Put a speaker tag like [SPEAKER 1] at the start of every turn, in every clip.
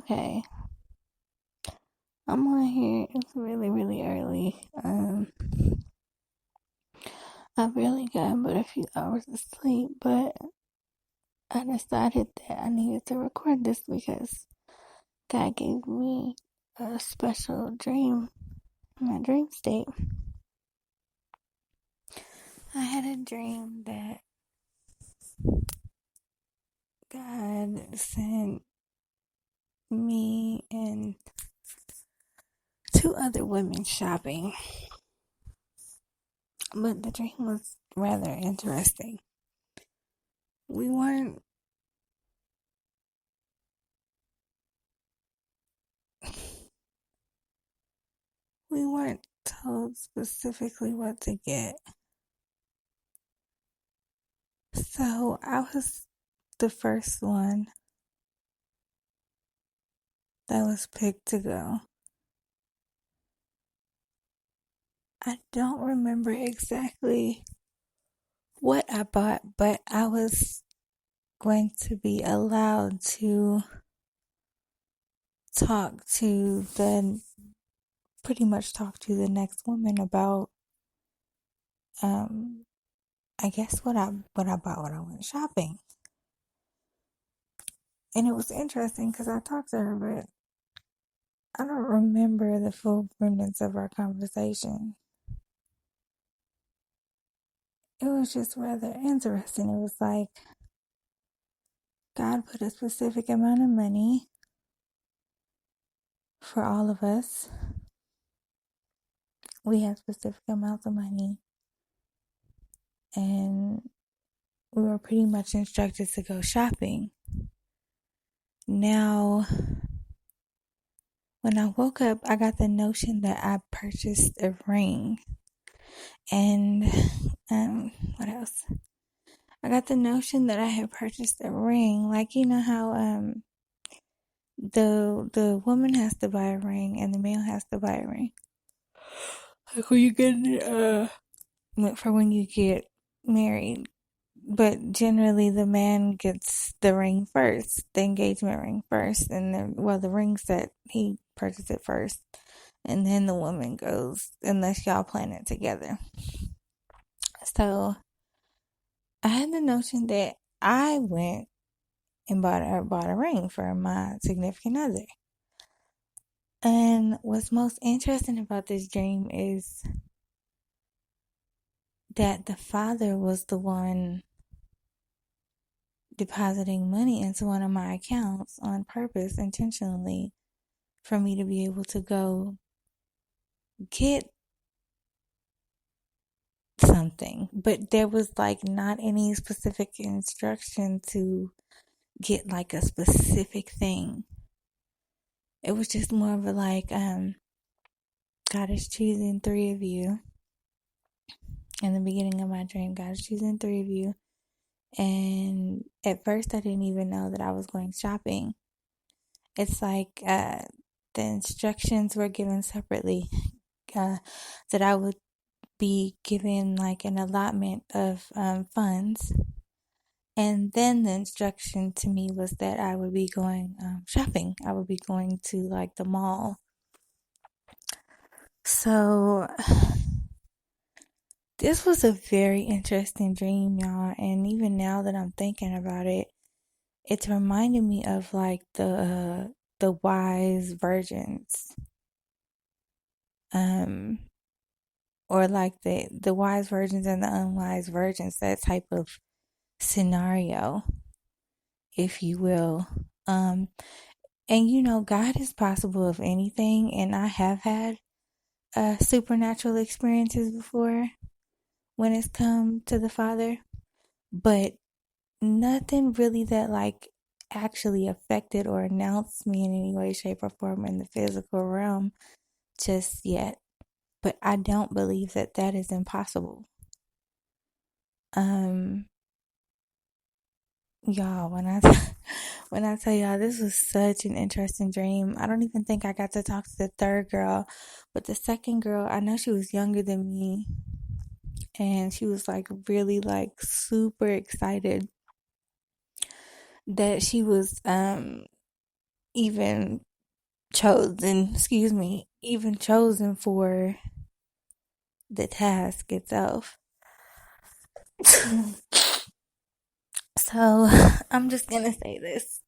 [SPEAKER 1] Okay, I'm on here. It's really, really early. I barely got but a few hours of sleep, but I decided that I needed to record this because God gave me a special dream, my dream state. I had a dream that God sent me and two other women shopping, but the dream was rather interesting. We weren't we weren't told specifically what to get. So I was the first one that was picked to go. I don't remember exactly what I bought, but I was going to be allowed to talk to the pretty much talk to the next woman about um I guess what I bought when I went shopping. And it was interesting because I talked to her, but I don't remember the full remnants of our conversation. It was just rather interesting. It was like God put a specific amount of money for all of us. We have specific amounts of money, and we were pretty much instructed to go shopping. Now, when I woke up, I got the notion that I purchased a ring. And what else? I got the notion that I had purchased a ring. Like, you know how the woman has to buy a ring and the male has to buy a ring. Like when you get for when you get married. But generally the man gets the ring first, the engagement ring first, and the ring set he purchased it first. And then the woman goes unless y'all plan it together. So I had the notion that I went and bought a ring for my significant other. And what's most interesting about this dream is that the father was the one depositing money into one of my accounts on purpose, intentionally, for me to be able to go get something. But there was like not any specific instruction to get like a specific thing. It was just more of a like, God is choosing three of you. In the beginning of my dream, God is choosing three of you. And at first I didn't even know that I was going shopping. It's like the instructions were given separately, that I would be given like an allotment of funds. And then the instruction to me was that I would be going shopping. I would be going to like the mall. So this was a very interesting dream, y'all. And even now that I'm thinking about it, it's reminding me of like the wise virgins. Or like the wise virgins and the unwise virgins, that type of scenario, if you will. And you know, God is possible of anything, and I have had supernatural experiences before when it's come to the Father, but nothing really that like actually affected or announced me in any way, shape, or form in the physical realm just yet. But I don't believe that that is impossible. Y'all, when I tell y'all this was such an interesting dream, I don't even think I got to talk to the third girl, but the second girl, I know she was younger than me, and she was like really like super excited that she was even even chosen for the task itself. So I'm just gonna say this.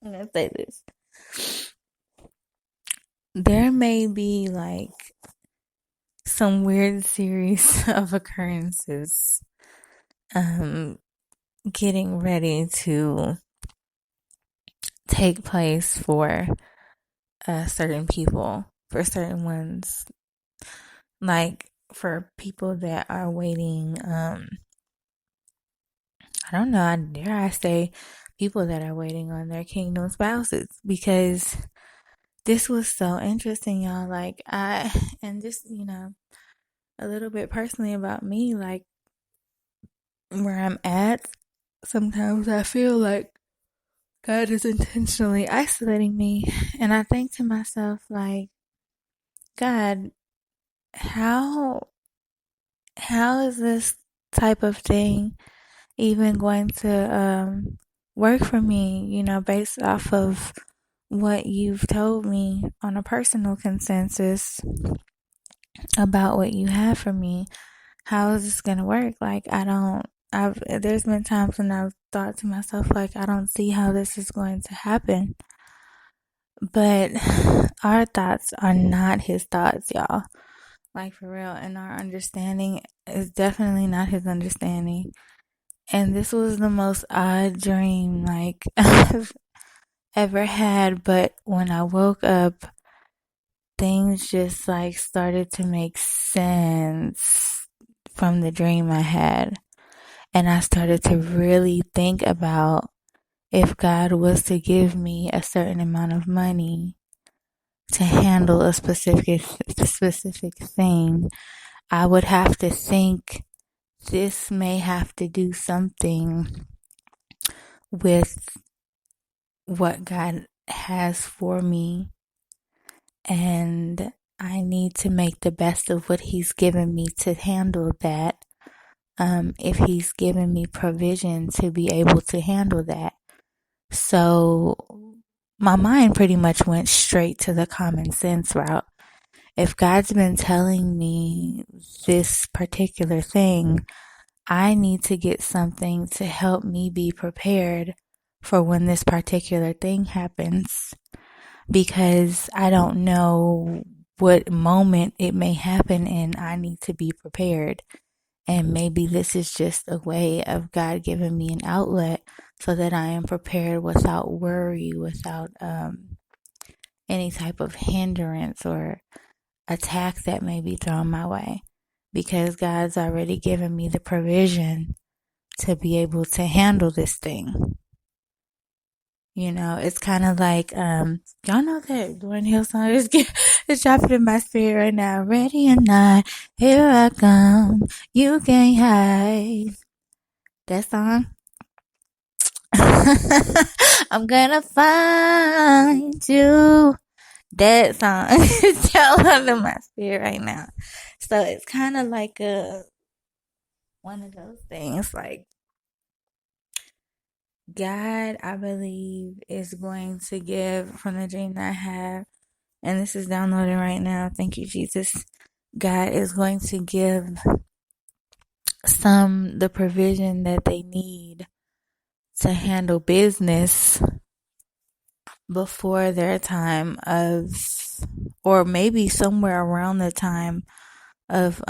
[SPEAKER 1] I'm gonna say this. There may be like some weird series of occurrences getting ready to take place for certain people, for certain ones, like for people that are waiting. I don't know, dare I say, people that are waiting on their kingdom spouses, because this was so interesting, y'all. Like, and just, a little bit personally about me, like, where I'm at, sometimes I feel like God is intentionally isolating me. And I think to myself, like, God, how is this type of thing even going to work for me, based off of what you've told me on a personal consensus about what you have for me? How is this gonna work? Like, there's been times when I've thought to myself, like, I don't see how this is going to happen. But our thoughts are not his thoughts, y'all. Like, for real. And our understanding is definitely not his understanding. And this was the most odd dream, like, I've ever had. But when I woke up, things just, like, started to make sense from the dream I had. And I started to really think about, if God was to give me a certain amount of money to handle a specific thing, I would have to think this may have to do something with what God has for me, and I need to make the best of what he's given me to handle that. If he's given me provision to be able to handle that. So my mind pretty much went straight to the common sense route. If God's been telling me this particular thing, I need to get something to help me be prepared for when this particular thing happens, because I don't know what moment it may happen and I need to be prepared. And maybe this is just a way of God giving me an outlet so that I am prepared without worry, without any type of hindrance or attack that may be thrown my way, because God's already given me the provision to be able to handle this thing. It's kind of like, y'all know that Lauryn Hill song is dropping in my spirit right now. Ready or not, here I come. You can't hide. That song. I'm gonna find you. That song is still in my spirit right now. So it's kind of like one of those things. Like, God, I believe, is going to give from the dream that I have, and this is downloading right now. Thank you, Jesus. God is going to give some the provision that they need to handle business before their time of, or maybe somewhere around the time of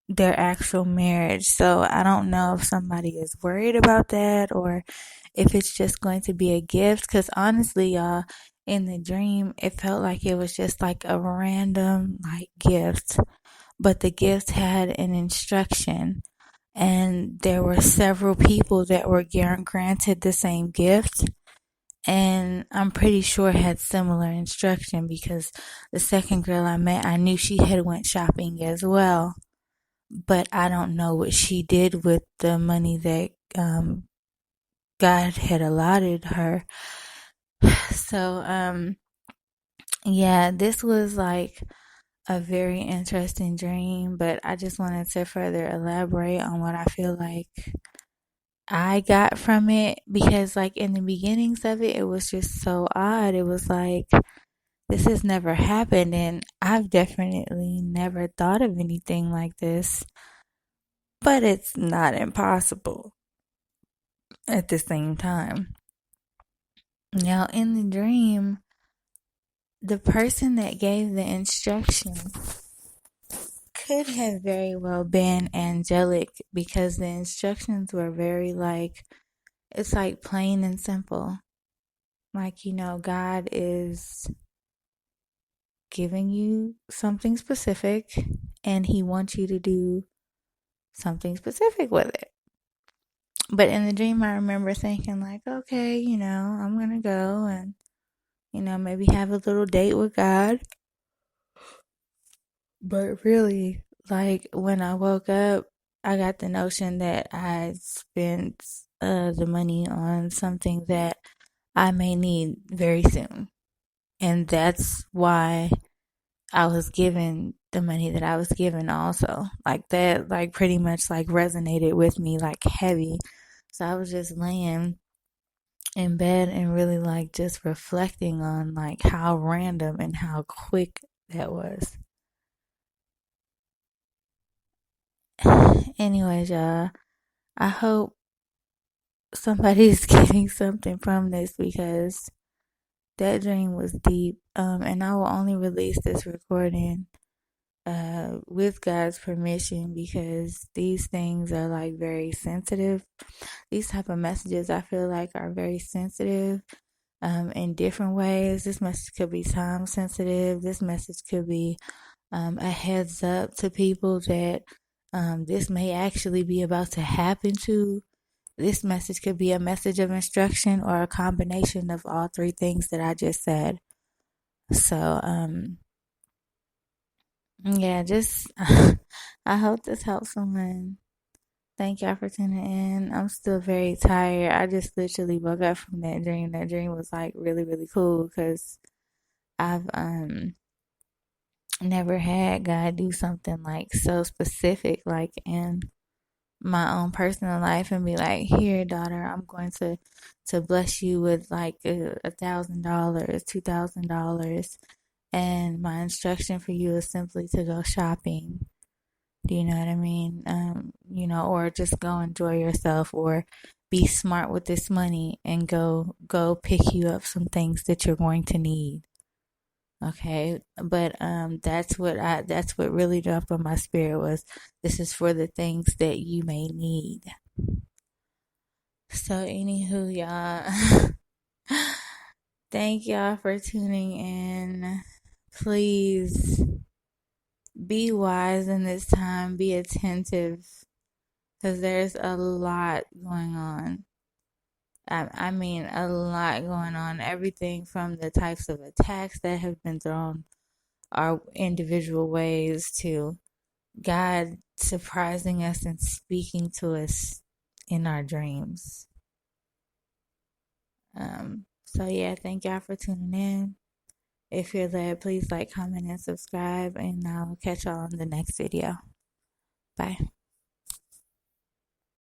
[SPEAKER 1] their actual marriage. So I don't know if somebody is worried about that or if it's just going to be a gift, because honestly, y'all, in the dream it felt like it was just like a random like gift, but the gift had an instruction, and there were several people that were granted the same gift, and I'm pretty sure had similar instruction, because the second girl I met, I knew she had went shopping as well, but I don't know what she did with the money that God had allotted her. So yeah, this was like a very interesting dream, but I just wanted to further elaborate on what I feel like I got from it, because like in the beginnings of it, it was just so odd. It was like, this has never happened, and I've definitely never thought of anything like this, but it's not impossible at the same time. Now, in the dream, the person that gave the instruction could have very well been angelic, because the instructions were very like, it's like plain and simple. Like, God is giving you something specific, and He wants you to do something specific with it. But in the dream, I remember thinking, like, okay, I'm going to go and, maybe have a little date with God. But really, like, when I woke up, I got the notion that I spent the money on something that I may need very soon. And that's why I was given the money that I was given also. Like that, like pretty much like resonated with me like heavy. So I was just laying in bed and really like just reflecting on like how random and how quick that was. Anyways, y'all, I hope somebody's getting something from this, because that dream was deep. And I will only release this recording with God's permission, because these things are like very sensitive. These type of messages I feel like are very sensitive in different ways. This message could be time sensitive. This message could be a heads up to people that this may actually be about to happen to. This message could be a message of instruction, or a combination of all three things that I just said. So, yeah, just I hope this helps someone. Thank y'all for tuning in. I'm still very tired. I just literally woke up from that dream. That dream was like really, really cool, because I've never had God do something like so specific, like in my own personal life, and be like, here, daughter, I'm going to bless you with like $1,000, $2,000, and my instruction for you is simply to go shopping. Do you know what I mean? Or just go enjoy yourself, or be smart with this money and go pick you up some things that you're going to need. Okay, but that's what really dropped on my spirit, was this is for the things that you may need. So anywho, y'all, thank y'all for tuning in. Please be wise in this time. Be attentive, because there's a lot going on. I mean, a lot going on. Everything from the types of attacks that have been thrown our individual ways, to God surprising us and speaking to us in our dreams. So yeah, thank y'all for tuning in. If you're there, please like, comment, and subscribe, and I'll catch y'all on the next video. Bye.